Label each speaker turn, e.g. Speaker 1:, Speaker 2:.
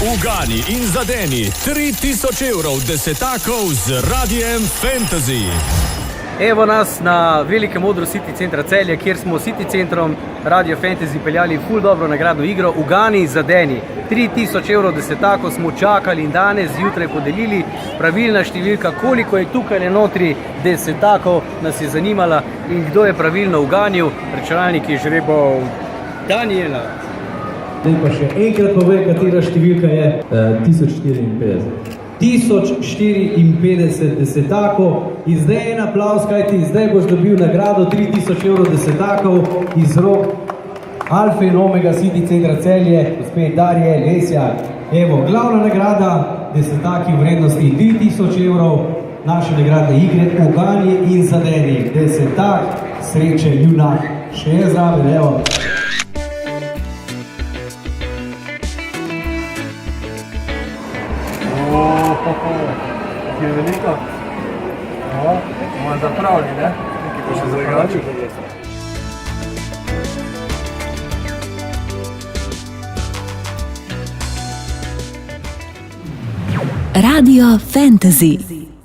Speaker 1: Ugani in zadeni 3000 evrov desetakov z Radiem Fantasy.
Speaker 2: Evo nas na velikem odru City centra Celje, kjer smo City centrom Radio Fantasy peljali ful dobro nagradno igro Ugani in zadeni. 3000 evrov desetakov smo čakali in danes zjutraj podelili. Pravilna številka, koliko je tukaj notri desetakov, nas je zanimala in kdo je pravilno uganil. Računalnik je žrebal Daniela.
Speaker 3: Zdaj pa še enkrat povej, katera številka je 1054. 1054 desetakov in zdaj en aplavz, kajti zdaj boš dobil nagrado 3000 evrov desetakov iz rok Alfa in Omega City centra Celje, gospe Darje Lesjak. Evo, glavna nagrada, desetaki v vrednosti 3000 evrov, naše nagradne igre Ugani in zadeni. Desetak, sreče, junak, še je zraven, evo.
Speaker 4: Je veliko? Bomo zapravili, ne? Nekaj pa še zagači.
Speaker 5: Radio Fantasy.